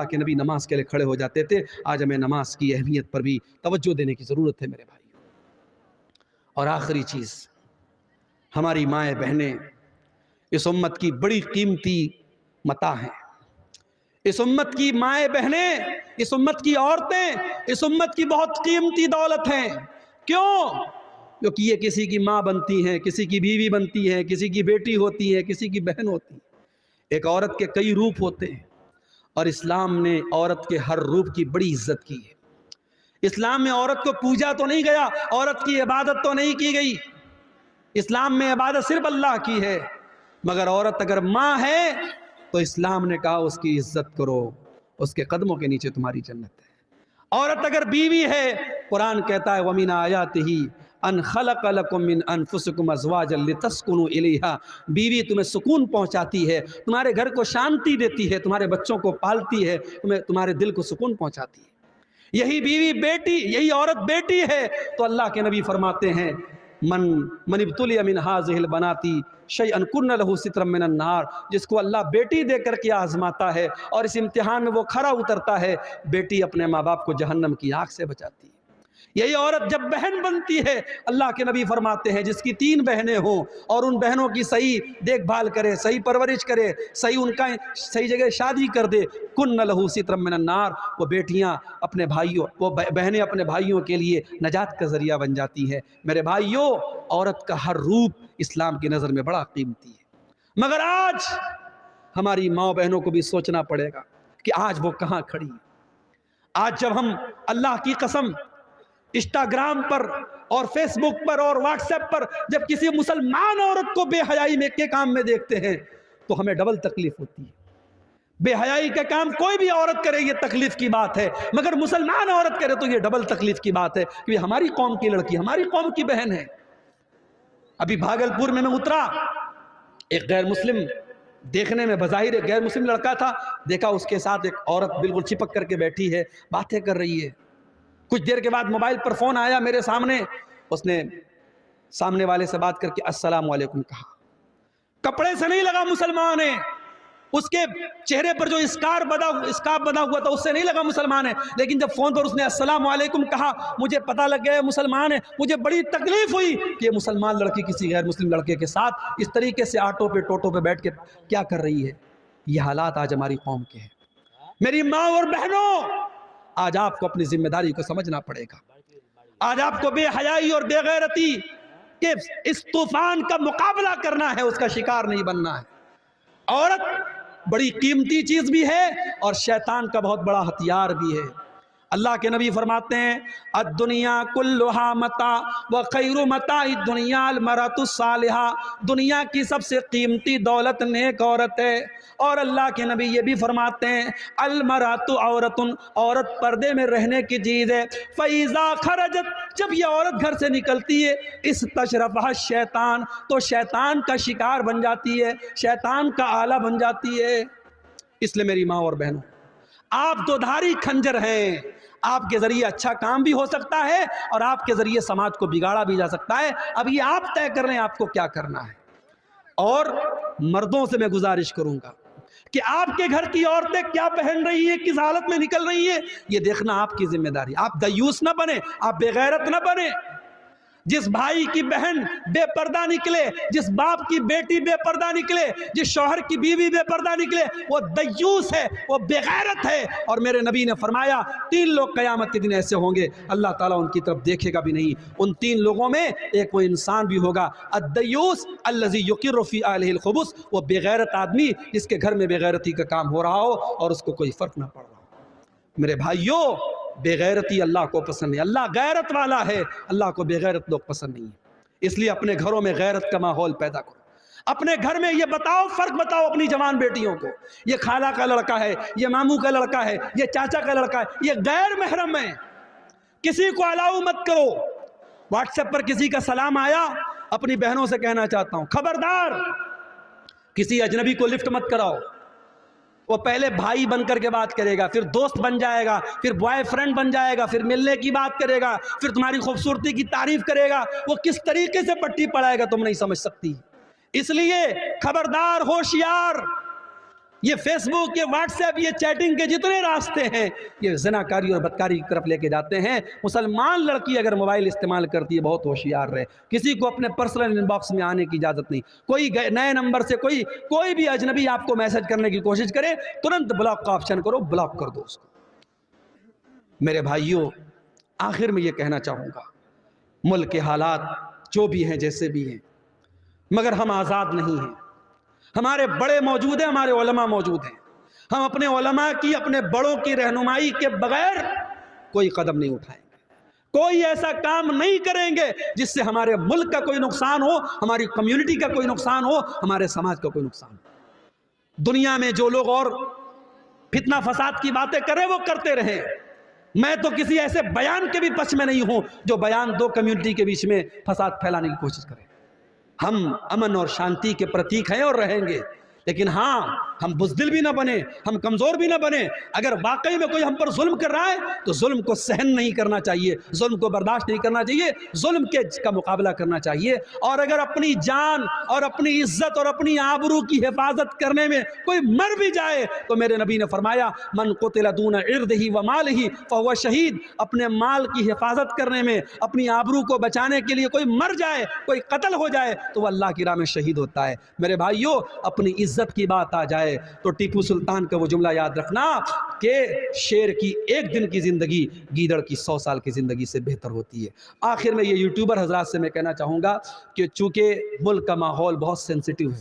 کہ نبی نماز کے لیے کھڑے ہو جاتے تھے۔ آج ہمیں نماز کی اہمیت پر بھی توجہ دینے کی ضرورت ہے میرے بھائی۔ اور آخری چیز، ہماری مائیں بہنیں اس امت کی بڑی قیمتی متاع ہیں۔ اس امت کی مائیں بہنیں، اس امت کی عورتیں، اس امت کی بہت قیمتی دولت ہیں۔ کیوں؟ کیونکہ یہ کسی کی ماں بنتی ہیں، کسی کی بیوی بنتی ہیں، کسی کی بیٹی ہوتی ہے، کسی کی بہن ہوتی ہے۔ ایک عورت کے کئی روپ ہوتے ہیں، اور اسلام نے عورت کے ہر روپ کی بڑی عزت کی ہے۔ اسلام میں عورت کو پوجا تو نہیں گیا، عورت کی عبادت تو نہیں کی گئی۔ اسلام میں عبادت صرف اللہ کی ہے، مگر عورت اگر ماں ہے تو اسلام نے کہا اس کی عزت کرو، اس کے قدموں کے نیچے تمہاری جنت ہے۔ عورت اگر بیوی ہے، قرآن کہتا ہے وَمِنْ آيَاتِهِ أَنْ خَلَقَ لَكُم مِّنْ أَنفُسِكُمْ أَزْوَاجًا لِتَسْكُنُوا إِلَيْهَا۔ بیوی تمہیں سکون پہنچاتی ہے، تمہارے گھر کو شانتی دیتی ہے، تمہارے بچوں کو پالتی ہے، تمہارے دل کو سکون پہنچاتی ہے۔ یہی بیوی بیٹی، یہی عورت بیٹی ہے تو اللہ کے نبی فرماتے ہیں من ابتلی من هذه البنات شيئا كن له سترا من النار۔ جس کو اللہ بیٹی دے کر کے آزماتا ہے اور اس امتحان میں وہ کھرا اترتا ہے، بیٹی اپنے ماں باپ کو جہنم کی آگ سے بچاتی ہے۔ یہی عورت جب بہن بنتی ہے، اللہ کے نبی فرماتے ہیں جس کی 3 بہنیں ہوں اور ان بہنوں کی صحیح دیکھ بھال کرے، صحیح پرورش کرے، ان کا صحیح جگہ شادی کر دے، کن لہو سترا من النار، وہ بیٹیاں اپنے بھائیوں، وہ بہنیں اپنے بھائیوں کے لیے نجات کا ذریعہ بن جاتی ہیں۔ میرے بھائیوں، عورت کا ہر روپ اسلام کی نظر میں بڑا قیمتی ہے، مگر آج ہماری ماں بہنوں کو بھی سوچنا پڑے گا کہ آج وہ کہاں کھڑی ہیں۔ آج جب ہم اللہ کی قسم انسٹاگرام پر اور فیس بک پر اور واٹس ایپ پر جب کسی مسلمان عورت کو بے حیائی میں کے کام میں دیکھتے ہیں تو ہمیں ڈبل تکلیف ہوتی ہے۔ بے حیائی کا کام کوئی بھی عورت کرے یہ تکلیف کی بات ہے، مگر مسلمان عورت کرے تو یہ ڈبل تکلیف کی بات ہے، کہ ہماری قوم کی لڑکی، ہماری قوم کی بہن ہے۔ ابھی بھاگلپور میں اترا، ایک غیر مسلم، دیکھنے میں بظاہر ایک غیر مسلم لڑکا تھا، دیکھا اس کے ساتھ ایک عورت بالکل چپک کر کے بیٹھی ہے، باتیں کر رہی ہے۔ کچھ دیر کے بعد موبائل پر فون آیا میرے سامنے، اس نے سامنے والے سے بات کر کے السلام علیکم کہا۔ کپڑے سے نہیں لگا مسلمان ہے، اس کے چہرے پر جو اسکارف بنا ہوا تھا اس سے نہیں لگا مسلمان ہے، لیکن جب فون پر اس نے السلام علیکم کہا، مجھے پتہ لگ گیا مسلمان ہے۔ مجھے بڑی تکلیف ہوئی کہ یہ مسلمان لڑکی کسی غیر مسلم لڑکے کے ساتھ اس طریقے سے آٹو پہ ٹوٹو پہ بیٹھ کے کیا کر رہی ہے۔ یہ حالات آج ہماری قوم کے ہیں۔ میری ماں اور بہنوں، آج آپ کو اپنی ذمہ داری کو سمجھنا پڑے گا۔ آج آپ کو بے حیائی اور بے غیرتی کے اس طوفان کا مقابلہ کرنا ہے، اس کا شکار نہیں بننا ہے۔ عورت بڑی قیمتی چیز بھی ہے اور شیطان کا بہت بڑا ہتھیار بھی ہے۔ اللہ کے نبی فرماتے ہیں الدنیا کلھا متاع وخیر متاع الدنیا المرأۃ الصالحہ۔ دنیا کی سب سے قیمتی دولت نیک عورت ہے، اور اللہ کے نبی یہ بھی فرماتے ہیں المرأۃ عورۃ، عورت پردے میں رہنے کی چیز ہے۔ فاذا خرجت، جب یہ عورت گھر سے نکلتی ہے استشرفھا الشیطان، تو شیطان کا شکار بن جاتی ہے، شیطان کا آلہ بن جاتی ہے۔ اس لیے میری ماں اور بہنوں، آپ دو دھاری کھنجر ہیں، آپ کے ذریعے اچھا کام بھی ہو سکتا ہے اور آپ کے ذریعے سماج کو بگاڑا بھی جا سکتا ہے۔ اب یہ آپ طے کر لیں آپ کو کیا کرنا ہے۔ اور مردوں سے میں گزارش کروں گا کہ آپ کے گھر کی عورتیں کیا پہن رہی ہیں، کس حالت میں نکل رہی ہیں، یہ دیکھنا آپ کی ذمہ داری۔ آپ دیوس نہ بنے، آپ بے غیرت نہ بنے۔ جس بھائی کی بہن بے پردہ نکلے، جس باپ کی بیٹی بے پردہ نکلے، جس شوہر کی بیوی بے پردہ نکلے، وہ دیوس ہے، وہ بے غیرت ہے۔ اور میرے نبی نے فرمایا 3 لوگ قیامت کے دن ایسے ہوں گے اللہ تعالیٰ ان کی طرف دیکھے گا بھی نہیں۔ ان 3 لوگوں میں ایک وہ انسان بھی ہوگا الدیوس الذی یقر فی اہلہ الخبث، وہ بے غیرت آدمی جس کے گھر میں بے غیرتی کا کام ہو رہا ہو اور اس کو کوئی فرق نہ پڑ رہا ہو۔ میرے بھائیوں، بے غیرتی اللہ کو پسند نہیں، اللہ غیرت والا ہے، اللہ کو بے غیرت لوگ پسند نہیں ہے۔ اس لیے اپنے گھروں میں غیرت کا ماحول پیدا کرو۔ اپنے گھر میں یہ بتاؤ، فرق بتاؤ اپنی جوان بیٹیوں کو، یہ خالہ کا لڑکا ہے، یہ ماموں کا لڑکا ہے، یہ چاچا کا لڑکا ہے، یہ غیر محرم ہے، کسی کو الاؤ مت کرو۔ واٹس ایپ پر کسی کا سلام آیا، اپنی بہنوں سے کہنا چاہتا ہوں خبردار کسی اجنبی کو لفٹ مت کراؤ۔ وہ پہلے بھائی بن کر کے بات کرے گا، پھر دوست بن جائے گا، پھر بوائے فرینڈ بن جائے گا، پھر ملنے کی بات کرے گا، پھر تمہاری خوبصورتی کی تعریف کرے گا۔ وہ کس طریقے سے پٹی پڑھائے گا تم نہیں سمجھ سکتی۔ اس لیے خبردار، ہوشیار، یہ فیس بک، یہ واٹس ایپ، یہ چیٹنگ کے جتنے راستے ہیں یہ زناکاری اور بدکاری کی طرف لے کے جاتے ہیں۔ مسلمان لڑکی اگر موبائل استعمال کرتی ہے بہت ہوشیار رہے، کسی کو اپنے پرسنل ان باکس میں آنے کی اجازت نہیں۔ کوئی نئے نمبر سے کوئی بھی اجنبی آپ کو میسج کرنے کی کوشش کرے ترنت بلاک کا آپشن کرو، بلاک کر دو اس کو۔ میرے بھائیوں، آخر میں یہ کہنا چاہوں گا، ملک کے حالات جو بھی ہیں جیسے بھی ہیں، مگر ہم آزاد نہیں ہیں۔ ہمارے بڑے موجود ہیں، ہمارے علماء موجود ہیں۔ ہم اپنے علماء کی، اپنے بڑوں کی رہنمائی کے بغیر کوئی قدم نہیں اٹھائیں گے، کوئی ایسا کام نہیں کریں گے جس سے ہمارے ملک کا کوئی نقصان ہو، ہماری کمیونٹی کا کوئی نقصان ہو، ہمارے سماج کا کوئی نقصان ہو۔ دنیا میں جو لوگ اور فتنہ فساد کی باتیں کریں وہ کرتے رہیں، میں تو کسی ایسے بیان کے بھی پچ میں نہیں ہوں جو بیان دو کمیونٹی کے بیچ میں فساد پھیلانے کی کوشش کرے۔ ہم امن اور شانتی کے پرتیک ہیں اور رہیں گے، لیکن ہاں ہم بزدل بھی نہ بنے، ہم کمزور بھی نہ بنے۔ اگر واقعی میں کوئی ہم پر ظلم کر رہا ہے تو ظلم کو سہن نہیں کرنا چاہیے، ظلم کو برداشت نہیں کرنا چاہیے، ظلم کا مقابلہ کرنا چاہیے۔ اور اگر اپنی جان اور اپنی عزت اور اپنی آبرو کی حفاظت کرنے میں کوئی مر بھی جائے تو میرے نبی نے فرمایا من قتل دون عرضہ ومالہ فہو شہید، اپنے مال کی حفاظت کرنے میں، اپنی آبرو کو بچانے کے لیے کوئی مر جائے، کوئی قتل ہو جائے تو وہ اللہ کی راہ میں شہید ہوتا ہے۔ میرے بھائیوں، اپنی عزت کی بات آ جائے تو ٹیپو سلطان کا وہ جملہ یاد رکھنا کہ شیر کی ایک دن کی زندگی گیدڑ کی 100 سال کی زندگی سے بہتر ہوتی ہے۔ آخر میں یہ یوٹیوبر حضرات سے میں کہنا چاہوں گا کہ چونکہ ملک کا ماحول بہت سینسیٹیو ہے،